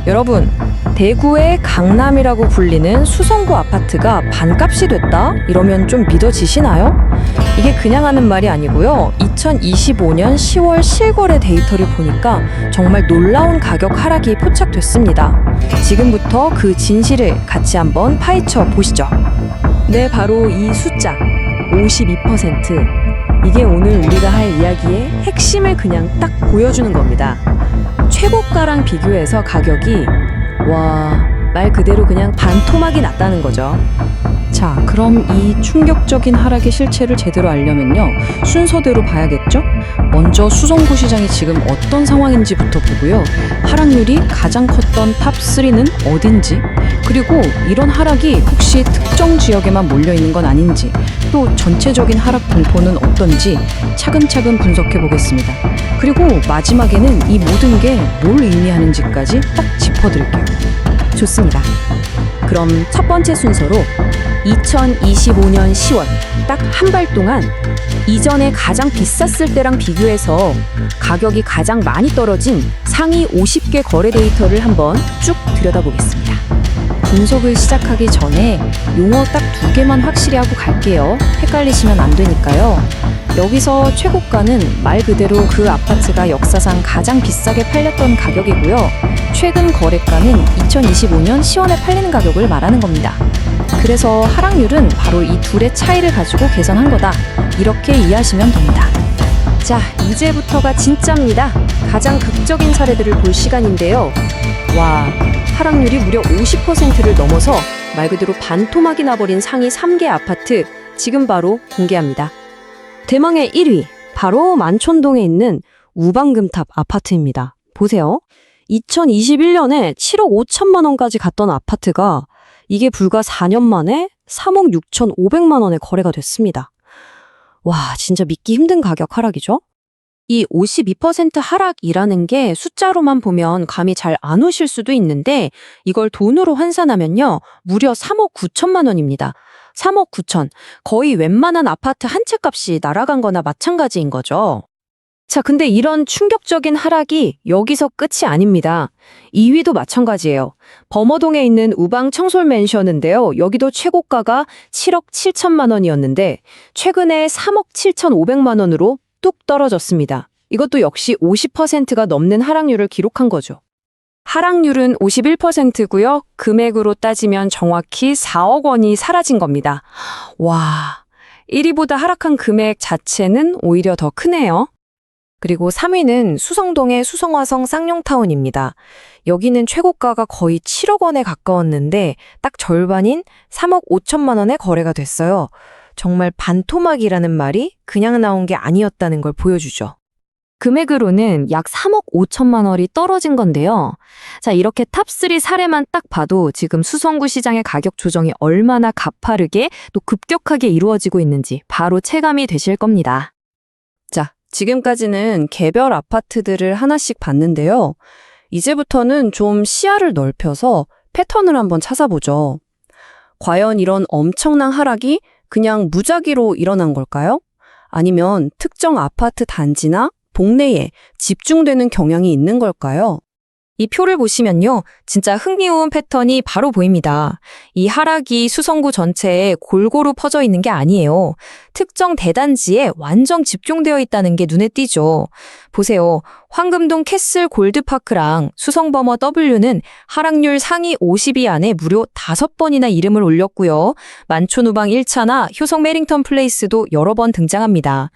여러분, 대구의 강남이라고 불리는 수성구 아파트가 반값이 됐다? 이러면 좀 믿어지시나요? 이게 그냥 하는 말이 아니고요. 2025년 10월 실거래 데이터를 보니까 정말 놀라운 가격 하락이 포착됐습니다. 지금부터 그 진실을 같이 한번 파헤쳐 보시죠. 네, 바로 이 숫자 52%. 이게 오늘 우리가 할 이야기의 핵심을 그냥 딱 보여주는 겁니다. 최고가랑 비교해서 가격이 말 그대로 그냥 반토막이 났다는 거죠. 자, 그럼 이 충격적인 하락의 실체를 제대로 알려면요, 순서대로 봐야겠죠? 먼저 수성구 시장이 지금 어떤 상황인지부터 보고요, 하락률이 가장 컸던 탑3는 어딘지, 그리고 이런 하락이 혹시 특정 지역에만 몰려있는 건 아닌지, 또 전체적인 하락 분포는 어떤지 차근차근 분석해 보겠습니다. 그리고 마지막에는 이 모든 게 뭘 의미하는지까지 딱 짚어드릴게요. 좋습니다. 그럼 첫 번째 순서로 2025년 10월 딱 한 달 동안 이전에 가장 비쌌을 때랑 비교해서 가격이 가장 많이 떨어진 상위 50개 거래 데이터를 한번 쭉 들여다보겠습니다. 분석을 시작하기 전에 용어 딱 2개만 확실히 하고 갈게요. 헷갈리시면 안 되니까요. 여기서 최고가는 말 그대로 그 아파트가 역사상 가장 비싸게 팔렸던 가격이고요. 최근 거래가는 2025년 10월에 팔리는 가격을 말하는 겁니다. 그래서 하락률은 바로 이 둘의 차이를 가지고 계산한 거다. 이렇게 이해하시면 됩니다. 자, 이제부터가 진짜입니다. 가장 극적인 사례들을 볼 시간인데요. 하락률이 무려 50%를 넘어서 말 그대로 반토막이 나버린 상위 3개 아파트 지금 바로 공개합니다. 대망의 1위, 바로 만촌동에 있는 우방금탑 아파트입니다. 보세요. 2021년에 7억 5천만 원까지 갔던 아파트가 이게 불과 4년 만에 3억 6,500만 원에 거래가 됐습니다. 진짜 믿기 힘든 가격 하락이죠? 이 52% 하락이라는 게 숫자로만 보면 감이 잘 안 오실 수도 있는데 이걸 돈으로 환산하면요, 무려 3억 9천만 원입니다. 3억 9천. 거의 웬만한 아파트 한 채 값이 날아간 거나 마찬가지인 거죠. 자, 근데 이런 충격적인 하락이 여기서 끝이 아닙니다. 2위도 마찬가지예요. 범어동에 있는 우방 청솔맨션인데요. 여기도 최고가가 7억 7천만 원이었는데 최근에 3억 7,500만 원으로 뚝 떨어졌습니다. 이것도 역시 50%가 넘는 하락률을 기록한 거죠. 하락률은 51%고요. 금액으로 따지면 정확히 4억 원이 사라진 겁니다. 1위보다 하락한 금액 자체는 오히려 더 크네요. 그리고 3위는 수성동의 수성화성 쌍용타운입니다. 여기는 최고가가 거의 7억 원에 가까웠는데 딱 절반인 3억 5천만 원에 거래가 됐어요. 정말 반토막이라는 말이 그냥 나온 게 아니었다는 걸 보여주죠. 금액으로는 약 3억 5천만 원이 떨어진 건데요. 자, 이렇게 탑3 사례만 딱 봐도 지금 수성구 시장의 가격 조정이 얼마나 가파르게 또 급격하게 이루어지고 있는지 바로 체감이 되실 겁니다. 자, 지금까지는 개별 아파트들을 하나씩 봤는데요. 이제부터는 좀 시야를 넓혀서 패턴을 한번 찾아보죠. 과연 이런 엄청난 하락이 그냥 무작위로 일어난 걸까요? 아니면 특정 아파트 단지나 동네에 집중되는 경향이 있는 걸까요? 이 표를 보시면요, 진짜 흥미로운 패턴이 바로 보입니다. 이 하락이 수성구 전체에 골고루 퍼져 있는 게 아니에요. 특정 대단지에 완전 집중되어 있다는 게 눈에 띄죠. 보세요. 황금동 캐슬 골드파크랑 수성버머 W는 하락률 상위 50위 안에 무려 5번이나 이름을 올렸고요. 만촌우방 1차나 효성 메링턴 플레이스도 여러 번 등장합니다.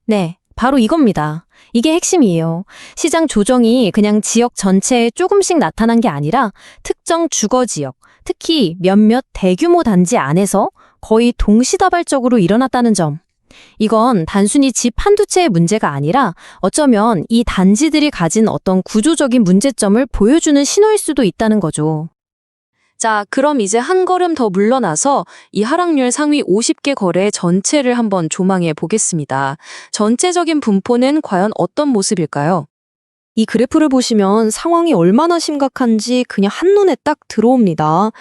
네, 바로 이겁니다. 이게 핵심이에요. 시장 조정이 그냥 지역 전체에 조금씩 나타난 게 아니라 특정 주거 지역, 특히 몇몇 대규모 단지 안에서 거의 동시다발적으로 일어났다는 점. 이건 단순히 집 한두 채의 문제가 아니라 어쩌면 이 단지들이 가진 어떤 구조적인 문제점을 보여주는 신호일 수도 있다는 거죠. 자, 그럼 이제 한 걸음 더 물러나서 이 하락률 상위 50개 거래 전체를 한번 조망해 보겠습니다. 전체적인 분포는 과연 어떤 모습일까요? 이 그래프를 보시면 상황이 얼마나 심각한지 그냥 한눈에 딱 들어옵니다.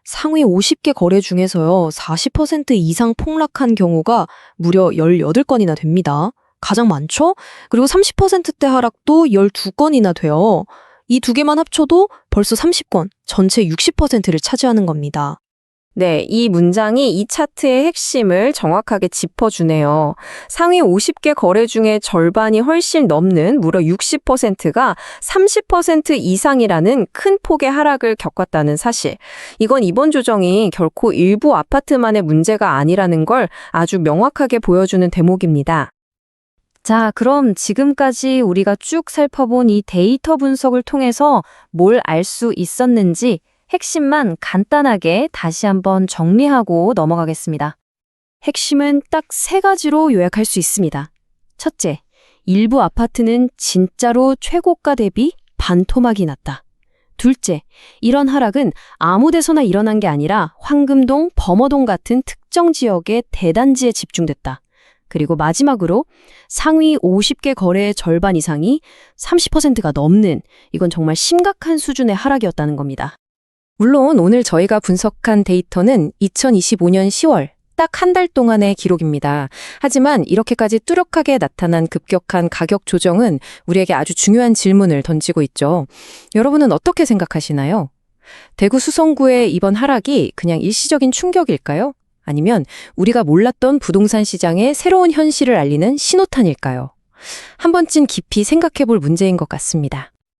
상위 50개 거래 중에서요, 40% 이상 폭락한 경우가 무려 18건이나 됩니다. 가장 많죠? 그리고 30%대 하락도 12건이나 돼요. 이 두 개만 합쳐도 벌써 30건, 전체 60%를 차지하는 겁니다. 네, 이 문장이 이 차트의 핵심을 정확하게 짚어주네요. 상위 50개 거래 중에 절반이 훨씬 넘는 무려 60%가 30% 이상이라는 큰 폭의 하락을 겪었다는 사실. 이건 이번 조정이 결코 일부 아파트만의 문제가 아니라는 걸 아주 명확하게 보여주는 대목입니다. 자, 그럼 지금까지 우리가 쭉 살펴본 이 데이터 분석을 통해서 뭘 알 수 있었는지 핵심만 간단하게 다시 한번 정리하고 넘어가겠습니다. 핵심은 딱 세 가지로 요약할 수 있습니다. 첫째, 일부 아파트는 진짜로 최고가 대비 반토막이 났다. 둘째, 이런 하락은 아무 데서나 일어난 게 아니라 황금동, 범어동 같은 특정 지역의 대단지에 집중됐다. 그리고 마지막으로 상위 50개 거래의 절반 이상이 30%가 넘는, 이건 정말 심각한 수준의 하락이었다는 겁니다. 물론 오늘 저희가 분석한 데이터는 2025년 10월 딱 한 달 동안의 기록입니다. 하지만 이렇게까지 뚜렷하게 나타난 급격한 가격 조정은 우리에게 아주 중요한 질문을 던지고 있죠. 여러분은 어떻게 생각하시나요? 대구 수성구의 이번 하락이 그냥 일시적인 충격일까요? 아니면 우리가 몰랐던 부동산 시장의 새로운 현실을 알리는 신호탄일까요? 한 번쯤 깊이 생각해 볼 문제인 것 같습니다.